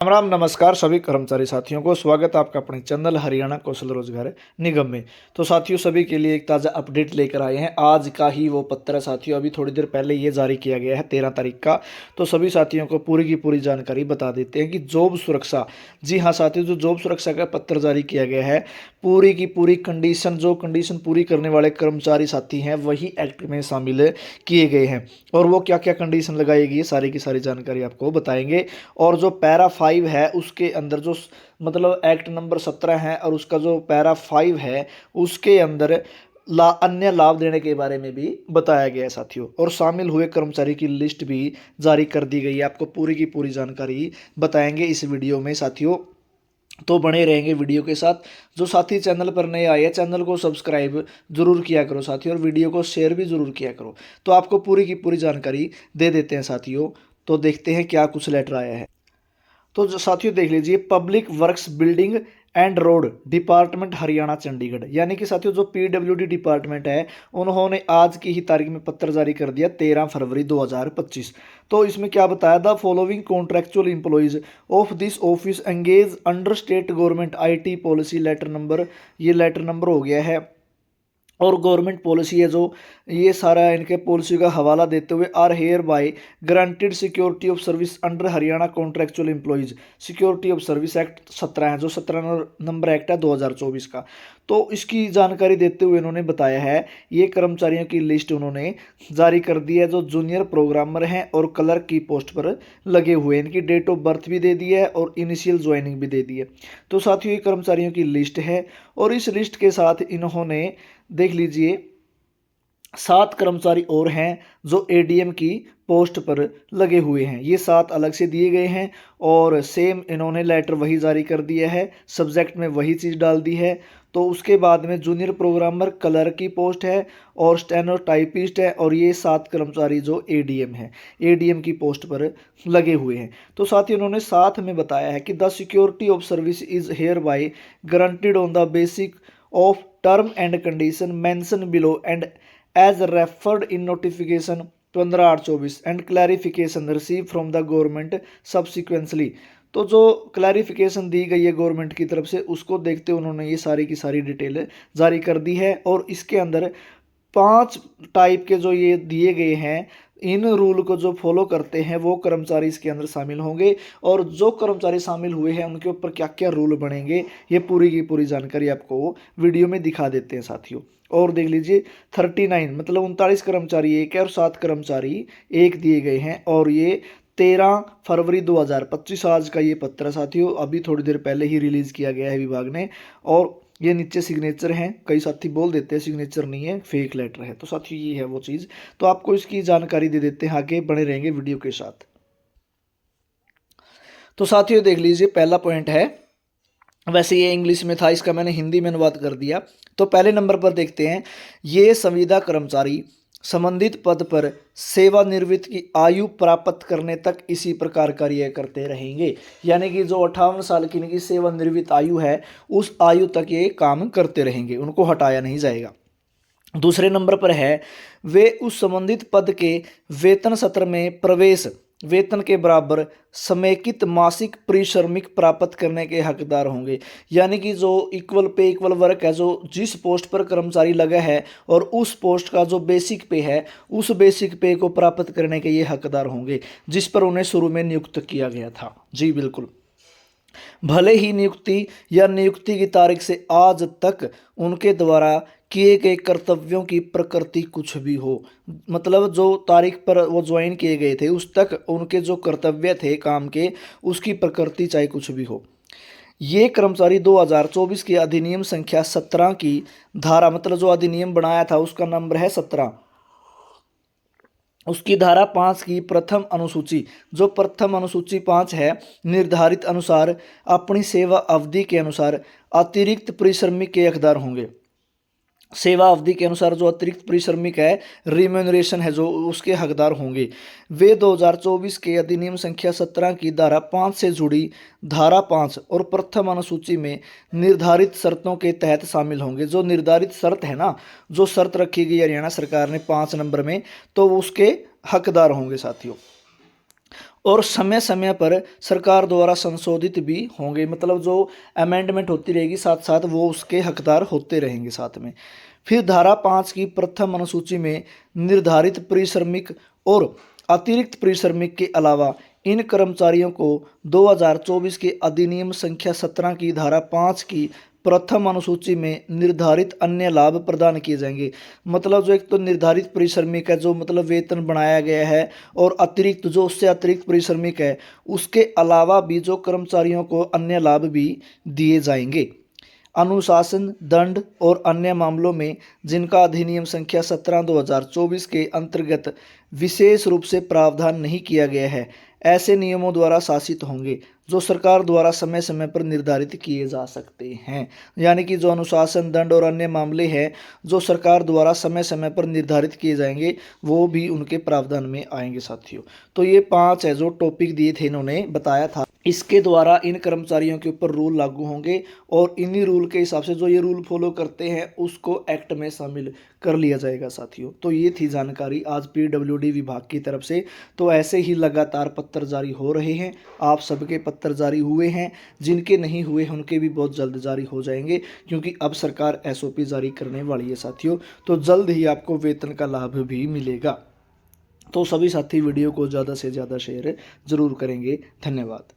राम राम नमस्कार सभी कर्मचारी साथियों को स्वागत है आपका अपने चैनल हरियाणा कौशल रोजगार निगम में। तो साथियों सभी के लिए एक ताज़ा अपडेट लेकर आए हैं। आज का ही वो पत्र है साथियों, अभी थोड़ी देर पहले ये जारी किया गया है 13 तारीख का। तो सभी साथियों को पूरी की पूरी जानकारी बता देते हैं कि जॉब सुरक्षा, जी हाँ साथियों, जो जॉब सुरक्षा का पत्र जारी किया गया है, पूरी की पूरी कंडीशन, जो कंडीशन पूरी करने वाले कर्मचारी साथी हैं वही एक्ट में शामिल किए गए हैं। और वो क्या क्या कंडीशन लगाएगी सारी की सारी जानकारी आपको बताएंगे। और जो पैरा 5 है उसके अंदर जो मतलब एक्ट नंबर 17 है और उसका जो पैरा 5 है उसके अंदर अन्य लाभ देने के बारे में भी बताया गया है साथियों। और शामिल हुए कर्मचारी की लिस्ट भी जारी कर दी गई है। आपको पूरी की पूरी जानकारी बताएंगे इस वीडियो में साथियों, तो बने रहेंगे वीडियो के साथ। जो साथी चैनल पर नए आए हैं चैनल को सब्सक्राइब जरूर किया करो साथियों, और वीडियो को शेयर भी जरूर किया करो। तो आपको पूरी की पूरी जानकारी दे देते हैं साथियों। तो देखते हैं क्या कुछ लेटर आया है। तो साथियों देख लीजिए, public works building and road department Haryana Chandigarh, यानी कि साथियों जो पीडब्ल्यूडी डिपार्टमेंट है उन्होंने आज की ही तारीख में पत्र जारी कर दिया 13 फरवरी 2025। तो इसमें क्या बताया, the following contractual employees of this office engage under state government IT policy, letter number, ये लेटर नंबर हो गया है और गवर्नमेंट पॉलिसी है जो, ये सारा इनके पॉलिसी का हवाला देते हुए are hereby granted security of service under Haryana contractual employees security of service act 17 है, जो 17 नंबर एक्ट है 2024 का। तो इसकी जानकारी देते हुए इन्होंने बताया है, ये कर्मचारियों की लिस्ट उन्होंने जारी कर दी है जो जूनियर प्रोग्रामर हैं और क्लर्क की पोस्ट पर लगे हुए हैं। इनकी डेट ऑफ बर्थ भी दे दी है और इनिशियल ज्वाइनिंग भी दे दी है। तो साथियों ये कर्मचारियों की लिस्ट है और इस लिस्ट के साथ इन्होंने देख लीजिए 7 कर्मचारी और हैं जो एडीएम की पोस्ट पर लगे हुए हैं। ये 7 अलग से दिए गए हैं और सेम इन्होंने लेटर वही जारी कर दिया है, सब्जेक्ट में वही चीज़ डाल दी है। तो उसके बाद में जूनियर प्रोग्रामर क्लर्क की पोस्ट है और स्टेनोटाइपिस्ट है, और ये 7 कर्मचारी जो एडीएम है, एडीएम की पोस्ट पर लगे हुए हैं। तो साथ ही उन्होंने साथ में बताया है कि the security of service is hereby guaranteed on the basis of term and condition mentioned below and as referred in notification 15/8/24 and clarification received from the government subsequently। तो जो क्लैरिफिकेशन दी गई है गवर्नमेंट की तरफ से उसको देखते उन्होंने ये सारी की सारी डिटेल जारी कर दी है। और इसके अंदर 5 टाइप के जो ये दिए गए हैं, इन रूल को जो फॉलो करते हैं वो कर्मचारी इसके अंदर शामिल होंगे। और जो कर्मचारी शामिल हुए हैं उनके ऊपर क्या क्या रूल बनेंगे ये पूरी की पूरी जानकारी आपको वीडियो में दिखा देते हैं साथियों। और देख लीजिए 39 मतलब 39 कर्मचारी एक है और 7 कर्मचारी एक दिए गए हैं। और ये 13 फरवरी 2025 आज का ये पत्र है साथियों, अभी थोड़ी देर पहले ही रिलीज़ किया गया है विभाग ने। और ये नीचे सिग्नेचर हैं, कई साथी बोल देते हैं सिग्नेचर नहीं है फेक लेटर है। तो साथियों ये है वो चीज़, तो आपको इसकी जानकारी दे देते हैं, आगे बने रहेंगे वीडियो के साथ। तो साथियों देख लीजिए पहला पॉइंट है, वैसे ये इंग्लिश में था, इसका मैंने हिंदी में अनुवाद कर दिया। तो पहले नंबर पर देखते हैं, ये संविदा कर्मचारी संबंधित पद पर सेवानिवृत्त की आयु प्राप्त करने तक इसी प्रकार कार्य करते रहेंगे। यानी कि जो 58 साल की इनकी सेवानिवृत्त आयु है उस आयु तक ये काम करते रहेंगे, उनको हटाया नहीं जाएगा। दूसरे नंबर पर है, वे उस संबंधित पद के वेतन सत्र में प्रवेश वेतन के बराबर समेकित मासिक परिश्रमिक प्राप्त करने के हकदार होंगे। यानी कि जो इक्वल पे इक्वल वर्क है, जो जिस पोस्ट पर कर्मचारी लगा है और उस पोस्ट का जो बेसिक पे है उस बेसिक पे को प्राप्त करने के ये हकदार होंगे जिस पर उन्हें शुरू में नियुक्त किया गया था। जी बिल्कुल, भले ही नियुक्ति या नियुक्ति की तारीख से आज तक उनके द्वारा किए गए कर्तव्यों की प्रकृति कुछ भी हो, मतलब जो तारीख पर वो ज्वाइन किए गए थे उस तक उनके जो कर्तव्य थे काम के उसकी प्रकृति चाहे कुछ भी हो। ये कर्मचारी 2024 की अधिनियम संख्या 17 की धारा, मतलब जो अधिनियम बनाया था उसका नंबर है 17, उसकी धारा 5 की प्रथम अनुसूची, जो प्रथम अनुसूची 5 है, निर्धारित अनुसार अपनी सेवा अवधि के अनुसार अतिरिक्त परिश्रमिक के हकदार होंगे। सेवा अवधि के अनुसार जो अतिरिक्त परिश्रमिक है, रिम्यूनरेशन है जो, उसके हकदार होंगे। वे 2024 के अधिनियम संख्या 17 की धारा 5 से जुड़ी धारा 5 और प्रथम अनुसूची में निर्धारित शर्तों के तहत शामिल होंगे। जो निर्धारित शर्त है ना, जो शर्त रखी गई हरियाणा सरकार ने 5 नंबर में, तो उसके हकदार होंगे साथियों। और समय समय पर सरकार द्वारा संशोधित भी होंगे। मतलब जो अमेंडमेंट होती रहेगी साथ साथ वो उसके हकदार होते रहेंगे साथ में। फिर धारा 5 की प्रथम अनुसूची में निर्धारित परिश्रमिक और अतिरिक्त परिश्रमिक के अलावा इन कर्मचारियों को 2024 के अधिनियम संख्या 17 की धारा 5 की प्रथम अनुसूची में निर्धारित अन्य लाभ प्रदान किए जाएंगे। मतलब जो एक तो निर्धारित परिश्रमिक है, जो मतलब वेतन बनाया गया है, और अतिरिक्त जो उससे अतिरिक्त परिश्रमिक है, उसके अलावा भी जो कर्मचारियों को अन्य लाभ भी दिए जाएंगे। अनुशासन, दंड और अन्य मामलों में जिनका अधिनियम संख्या 17/2024 के अंतर्गत विशेष रूप से प्रावधान नहीं किया गया है, ऐसे नियमों द्वारा शासित होंगे जो सरकार द्वारा समय समय पर निर्धारित किए जा सकते हैं। यानी कि जो अनुशासन, दंड और अन्य मामले हैं जो सरकार द्वारा समय समय पर निर्धारित किए जाएंगे, वो भी उनके प्रावधान में आएंगे साथियों। तो ये 5 है जो टॉपिक दिए थे, इन्होंने बताया था। इसके द्वारा इन कर्मचारियों के ऊपर रूल लागू होंगे और इन्हीं रूल के हिसाब से जो ये रूल फॉलो करते हैं उसको एक्ट में शामिल कर लिया जाएगा साथियों। तो ये थी जानकारी आज पीडब्ल्यूडी विभाग की तरफ से। तो ऐसे ही लगातार पत्र जारी हो रहे हैं, आप सबके पत्र जारी हुए हैं, जिनके नहीं हुए उनके भी बहुत जल्द जारी हो जाएंगे, क्योंकि अब सरकार एसओपी जारी करने वाली है साथियों। तो जल्द ही आपको वेतन का लाभ भी मिलेगा। तो सभी साथी वीडियो को ज़्यादा से ज़्यादा शेयर जरूर करेंगे। धन्यवाद।